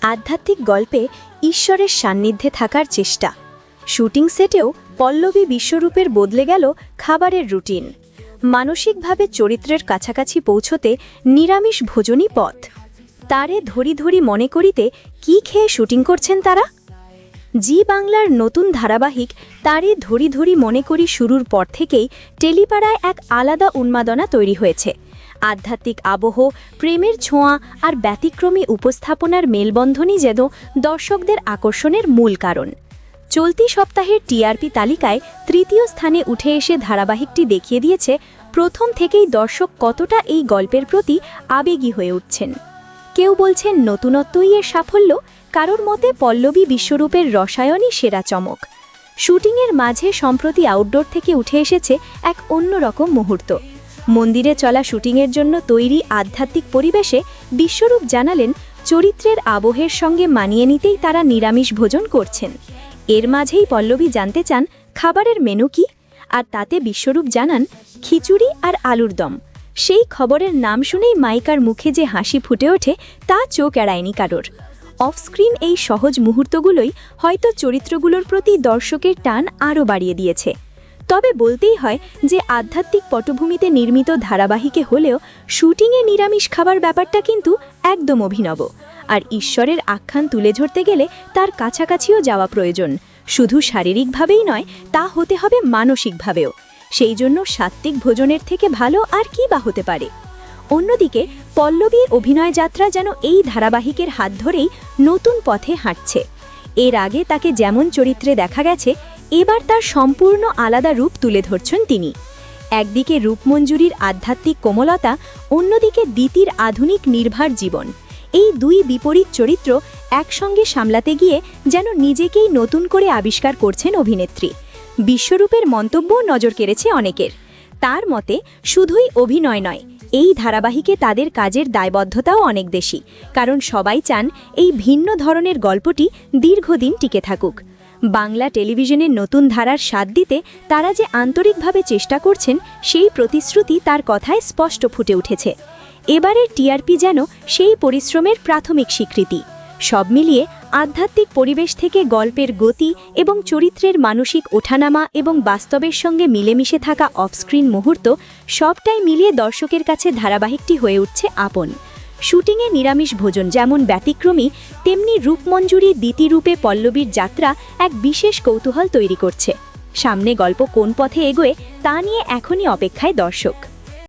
আধ্যাত্মিক গল্পে ঈশ্বরের সান্নিধ্যে থাকার চেষ্টা। শুটিং সেটেও পল্লবী বিশ্বরূপের বদলে গেল খাবারের রুটিন। মানসিকভাবে চরিত্রের কাছাকাছি পৌঁছতে নিরামিষ ভোজনই পথ। তারে ধরি ধরি মনে করিতে কি খেয়ে শুটিং করছেন তারা? জি বাংলার নতুন ধারাবাহিক তারে ধরি ধরি মনে করি শুরুর পর থেকেই টেলিপাড়ায় এক আলাদা উন্মাদনা তৈরি হয়েছে। আধ্যাত্মিক আবহ, প্রেমের ছোঁয়া আর ব্যতিক্রমী উপস্থাপনার মেলবন্ধনই যেন দর্শকদের আকর্ষণের মূল কারণ। চলতি সপ্তাহের টিআরপি তালিকায় তৃতীয় স্থানে উঠে এসে ধারাবাহিকটি দেখিয়ে দিয়েছে প্রথম থেকেই দর্শক কতটা এই গল্পের প্রতি আবেগী হয়ে উঠছেন। কেউ বলছেন নতুনত্বই এর সাফল্য, কারোর মতে পল্লবী বিশ্বরূপের রসায়নই সেরা চমক। শুটিংয়ের মাঝে সম্প্রতি আউটডোর থেকে উঠে এসেছে এক অন্যরকম মুহূর্ত। মন্দিরে চলা শুটিংয়ের জন্য তৈরি আধ্যাত্মিক পরিবেশে বিশ্বরূপ জানালেন চরিত্রের আবহের সঙ্গে মানিয়ে নিতেই তারা নিরামিষ ভোজন করছেন। এর মাঝেই পল্লবী জানতে চান খাবারের মেনু কি, আর তাতে বিশ্বরূপ জানান খিচুড়ি আর আলুর দম। সেই খবরের নাম শুনেই মাইকার মুখে যে হাসি ফুটে ওঠে তা চোখ এড়ায়নি কারোর। অফস্ক্রিন এই সহজ মুহূর্তগুলোই হয়তো চরিত্রগুলোর প্রতি দর্শকের টান আরও বাড়িয়ে দিয়েছে। তবে বলতেই হয় যে আধ্যাত্মিক পটভূমিতে নির্মিত ধারাবাহিকে হলেও শুটিংয়ে নিরামিষ খাবার ব্যাপারটা কিন্তু একদম অভিনব। আর ঈশ্বরের আখ্যান তুলে ধরতে গেলে তার কাছাকাছিও যাওয়া প্রয়োজন। শুধু শারীরিকভাবেই নয়, তা হতে হবে মানসিকভাবেও। সেই জন্য সাত্ত্বিক ভোজনের থেকে ভালো আর কি বা হতে পারে। অন্যদিকে পল্লবীর অভিনয় যাত্রা যেন এই ধারাবাহিকের হাত ধরেই নতুন পথে হাঁটছে। এর আগে তাকে যেমন চরিত্রে দেখা গেছে, এবার তার সম্পূর্ণ আলাদা রূপ তুলে ধরছেন তিনি। একদিকে রূপমঞ্জুরির আধ্যাত্মিক কোমলতা, অন্যদিকে দিতির আধুনিক নির্ভার জীবন। এই দুই বিপরীত চরিত্র একসঙ্গে সামলাতে গিয়ে যেন নিজেকেই নতুন করে আবিষ্কার করছেন অভিনেত্রী। বিশ্বরূপের মন্তব্যও নজর কেড়েছে অনেকের। তার মতে শুধুই অভিনয় নয়, এই ধারাবাহিকে তাদের কাজের দায়বদ্ধতাও অনেক বেশি, কারণ সবাই চান এই ভিন্ন ধরনের গল্পটি দীর্ঘদিন টিকে থাকুক। বাংলা টেলিভিশনের নতুন ধারার স্বাদ দিতে তারা যে আন্তরিকভাবে চেষ্টা করছেন, সেই প্রতিশ্রুতি তার কথায় স্পষ্ট ফুটে উঠেছে। এবারের টিআরপি যেন সেই পরিশ্রমের প্রাথমিক স্বীকৃতি। সব মিলিয়ে আধ্যাত্মিক পরিবেশ থেকে গল্পের গতি এবং চরিত্রের মানসিক ওঠানামা এবং বাস্তবের সঙ্গে মিলেমিশে থাকা অফস্ক্রিন মুহূর্ত, সবটাই মিলিয়ে দর্শকের কাছে ধারাবাহিকটি হয়ে উঠছে আপন। শুটিংয়ে নিরামিষ ভোজন যেমন ব্যতিক্রমী, তেমনি রূপমঞ্জুরি দিতিরূপে পল্লবীর যাত্রা এক বিশেষ কৌতূহল তৈরি করছে। সামনে গল্প কোন পথে এগোয় তা নিয়ে এখনই অপেক্ষায় দর্শক।